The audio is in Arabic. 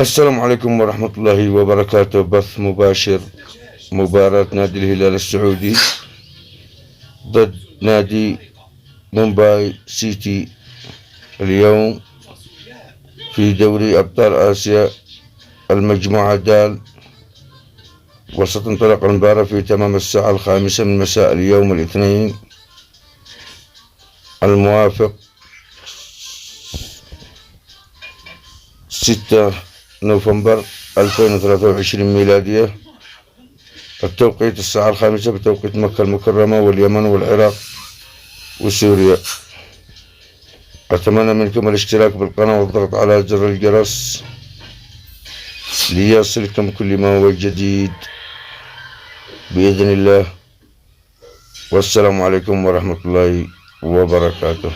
السلام عليكم ورحمة الله وبركاته. بث مباشر مباراة نادي الهلال السعودي ضد نادي مومباي سيتي اليوم في دوري أبطال آسيا المجموعة د، وستنطلق المباراة في تمام الساعة 5 من مساء اليوم الاثنين الموافق 6 نوفمبر 2023 ميلادية. التوقيت الساعة 5 بتوقيت مكة المكرمة واليمن والعراق وسوريا. أتمنى منكم الاشتراك بالقناة والضغط على زر الجرس ليصلكم كل ما هو جديد بإذن الله. والسلام عليكم ورحمة الله وبركاته.